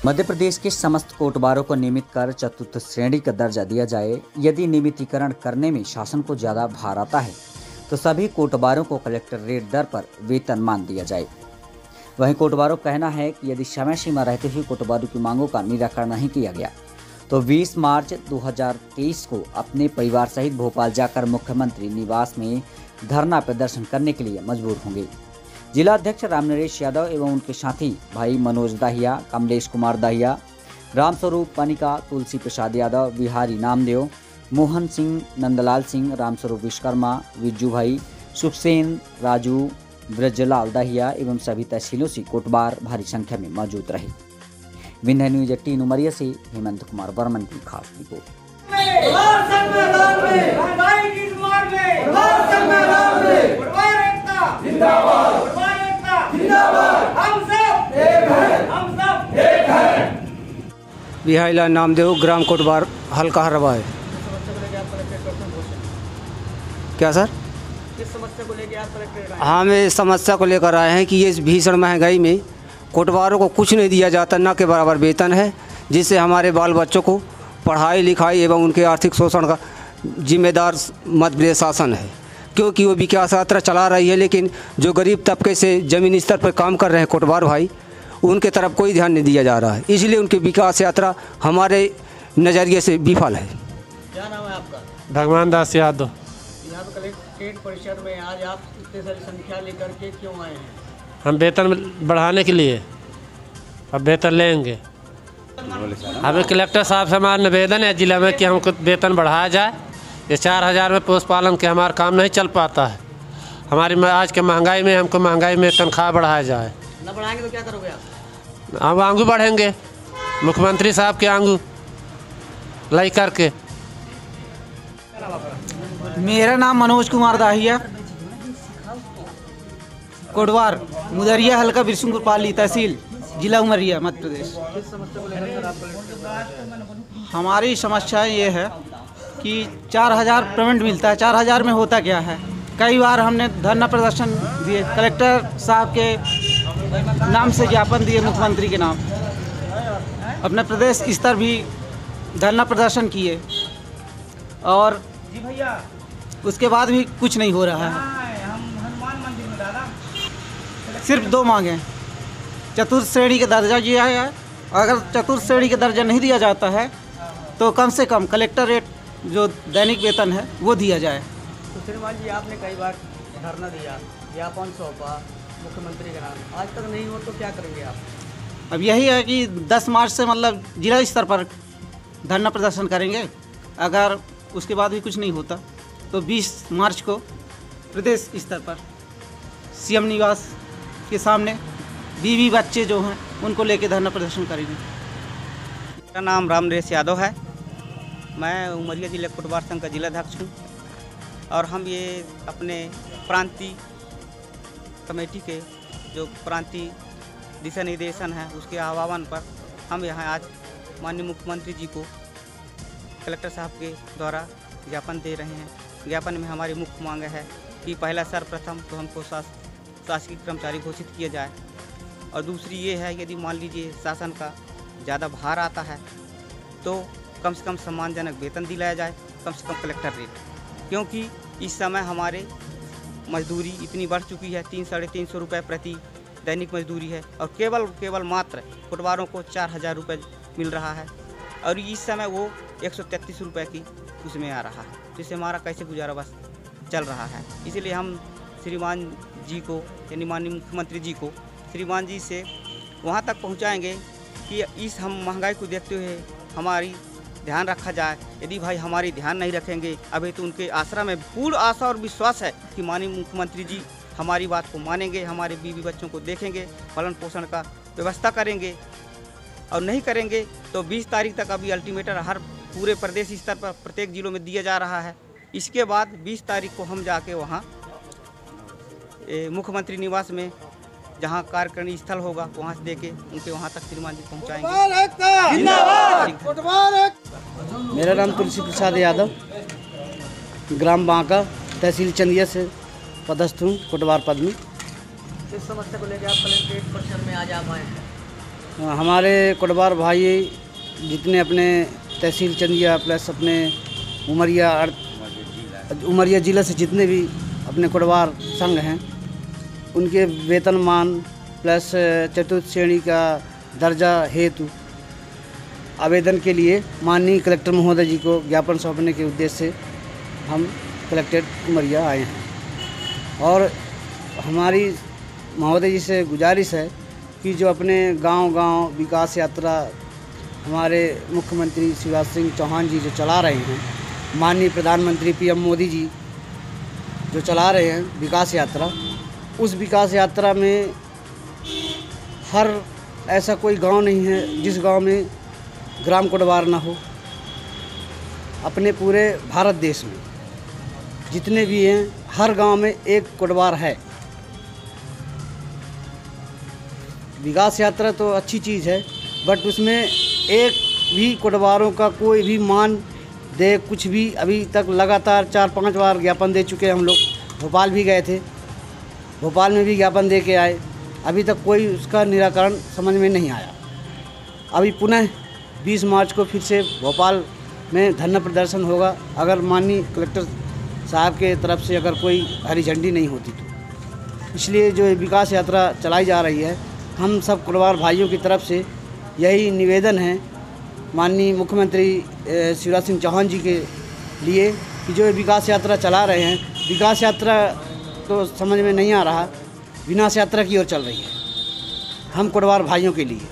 मध्य प्रदेश के समस्त कोटबारों को नियमित कर चतुर्थ श्रेणी का दर्जा दिया जाए। यदि नियमितीकरण करने में शासन को ज्यादा भार आता है तो सभी कोटबारों को कलेक्टर रेट दर पर वेतनमान दिया जाए। वहीं कोटबारों का कहना है कि यदि समय सीमा रहते हुए कोटबारों की मांगों का निराकरण नहीं किया गया तो 20 मार्च 2023 को अपने परिवार सहित भोपाल जाकर मुख्यमंत्री निवास में धरना प्रदर्शन करने के लिए मजबूर होंगे। जिला अध्यक्ष रामनरेश यादव एवं उनके साथी भाई मनोज दाहिया, कमलेश कुमार दाहिया, रामस्वरूप पनिका, तुलसी प्रसाद यादव, बिहारी नामदेव, मोहन सिंह, नंदलाल सिंह, रामस्वरूप विश्वकर्मा, विज्जू भाई, सुखसेन, राजू, ब्रजलाल दाहिया एवं सभी तहसीलों से कोटबार भारी संख्या में मौजूद रहे। विंध्य न्यूज 18 उमरिया से हेमंत कुमार वर्मन की खास रिपोर्ट। बिहारीलाल नामदेव, ग्राम कोटबार, हल्का हरवा है। क्या सर? किस समस्या को लेकर आप कलेक्टर आए? हम इस समस्या को लेकर आए हैं कि ये भीषण महंगाई में कोटबारों को कुछ नहीं दिया जाता, न के बराबर वेतन है, जिससे हमारे बाल बच्चों को पढ़ाई लिखाई एवं उनके आर्थिक शोषण का जिम्मेदार मध्य प्रदेश शासन है, क्योंकि वो विकास यात्रा चला रही है, लेकिन जो गरीब तबके से ज़मीनी स्तर पर काम कर रहे हैं कोटबार भाई, उनके तरफ कोई ध्यान नहीं दिया जा रहा है। इसलिए उनकी विकास यात्रा हमारे नज़रिए से विफल है। क्या नाम है आपका? भगवान दास यादव। यहाँ पे कलेक्ट्रेट परिसर में आज आप इतने सारी संख्या लेकर के क्यों आए हैं? हम वेतन बढ़ाने के लिए अब वेतन लेंगे। हमें कलेक्टर साहब से हमारा निवेदन है जिला में कि हमको वेतन बढ़ाया जाए। ये 4000 में पशुपालन के हमारा काम नहीं चल पाता है। हमारी आज के महंगाई में हमको महंगाई में तनख्वाह बढ़ाया जाए। न बढ़ाएंगे तो क्या करोगे आप? हम आंगू बढ़ेंगे, मुख्यमंत्री साहब के आंगू लाई करके। मेरा नाम मनोज कुमार दाहिया, कोटबार, मुदरिया, हल्का बिरसिंहपुर पाली तहसील, जिला उमरिया, मध्य प्रदेश। किस समस्या को लेकर आप कलेक्टर? हमारी समस्या ये है कि 4000 पेमेंट मिलता है। 4000 में होता क्या है? कई बार हमने धरना प्रदर्शन दिए, कलेक्टर साहब के नाम से ज्ञापन दिए, मुख्यमंत्री के नाम, अपने प्रदेश स्तर भी धरना प्रदर्शन किए और उसके बाद भी कुछ नहीं हो रहा है। सिर्फ 2 मांगे, चतुर्थ श्रेणी का दर्जा दिया है। अगर चतुर्थ श्रेणी का दर्जा नहीं दिया जाता है तो कम से कम कलेक्टर रेट जो दैनिक वेतन है वो दिया जाए। तो श्रीमान जी, आपने कई बार धरना दिया, ज्ञापन सौंपा मुख्यमंत्री के नाम, आज तक नहीं हो तो क्या करेंगे आप? अब यही है कि 10 मार्च से मतलब जिला स्तर पर धरना प्रदर्शन करेंगे। अगर उसके बाद भी कुछ नहीं होता तो 20 मार्च को प्रदेश स्तर पर सीएम निवास के सामने बीवी बच्चे जो हैं उनको लेके धरना प्रदर्शन करेंगे। मेरा नाम रामनरेश यादव है। मैं उमरिया जिला कोटबार संघ का जिला अध्यक्ष हूँ और हम ये अपने प्रांतीय कमेटी के जो प्रांतीय दिशा निर्देशन है उसके आह्वान पर हम यहाँ आज माननीय मुख्यमंत्री जी को कलेक्टर साहब के द्वारा ज्ञापन दे रहे हैं। ज्ञापन में हमारी मुख्य मांग है कि पहला सर्वप्रथम तो हमको शासकीय कर्मचारी घोषित किया जाए और दूसरी ये है यदि मान लीजिए शासन का ज़्यादा भार आता है तो कम से कम सम्मानजनक वेतन दिलाया जाए, कम से कम कलेक्टर रेट, क्योंकि इस समय हमारे मजदूरी इतनी बढ़ चुकी है, 300-350 रुपये प्रति दैनिक मजदूरी है और केवल मात्र कोटबारों को 4000 रुपये मिल रहा है और इस समय वो 133 रुपये की उसमें आ रहा है, जिससे हमारा कैसे गुजारा बस चल रहा है। इसीलिए हम श्रीमान जी को यानी माननीय मुख्यमंत्री जी को श्रीमान जी से वहाँ तक पहुँचाएंगे कि इस हम महंगाई को देखते हुए हमारी ध्यान रखा जाए। यदि भाई हमारी ध्यान नहीं रखेंगे अभी तो उनके आसरा में पूर्ण आशा और विश्वास है कि माननीय मुख्यमंत्री जी हमारी बात को मानेंगे, हमारे बीवी बच्चों को देखेंगे, पालन पोषण का व्यवस्था करेंगे और नहीं करेंगे तो 20 तारीख तक अभी अल्टीमेटम हर पूरे प्रदेश स्तर पर प्रत्येक जिलों में दिया जा रहा है। इसके बाद 20 तारीख को हम जाके वहाँ मुख्यमंत्री निवास में जहाँ कार्यकारिणी स्थल होगा वहाँ से देके उनके वहाँ तक श्रीमान जी पहुँचाएंगे। मेरा नाम तुलसी प्रसाद यादव, ग्राम बांका, तहसील चंदिया से पदस्थ हूँ, कोटबार पद में। किस समस्या को लेकर आप कलेक्ट्रेट परिसर में आज आप आए हैं? हमारे कोटवार भाई जितने अपने तहसील चंदिया प्लस अपने उमरिया ज़िला से जितने भी अपने कोटवार संघ हैं, उनके वेतनमान प्लस चतुर्थ श्रेणी का दर्जा हेतु आवेदन के लिए माननीय कलेक्टर महोदय जी को ज्ञापन सौंपने के उद्देश्य से हम कलेक्टेड उमरिया आए हैं। और हमारी महोदय जी से गुजारिश है कि जो अपने गांव-गांव विकास यात्रा हमारे मुख्यमंत्री शिवराज सिंह चौहान जी जो चला रहे हैं, माननीय प्रधानमंत्री पीएम मोदी जी जो चला रहे हैं विकास यात्रा, उस विकास यात्रा में हर ऐसा कोई गांव नहीं है जिस गांव में ग्राम कोटवार ना हो। अपने पूरे भारत देश में जितने भी हैं हर गांव में एक कोटवार है। विकास यात्रा तो अच्छी चीज़ है, बट उसमें एक भी कोटवारों का कोई भी मान दे कुछ भी अभी तक लगातार 4-5 बार ज्ञापन दे चुके हैं। हम लोग भोपाल भी गए थे, भोपाल में भी ज्ञापन दे के आए, अभी तक कोई उसका निराकरण समझ में नहीं आया। अभी पुनः 20 मार्च को फिर से भोपाल में धरना प्रदर्शन होगा, अगर माननीय कलेक्टर साहब के तरफ से अगर कोई हरी झंडी नहीं होती तो। इसलिए जो विकास यात्रा चलाई जा रही है, हम सब कोटवार भाइयों की तरफ से यही निवेदन है माननीय मुख्यमंत्री शिवराज सिंह चौहान जी के लिए कि जो विकास यात्रा चला रहे हैं, विकास यात्रा तो समझ में नहीं आ रहा, विनाश यात्रा की ओर चल रही है हम कोटवार भाइयों के लिए।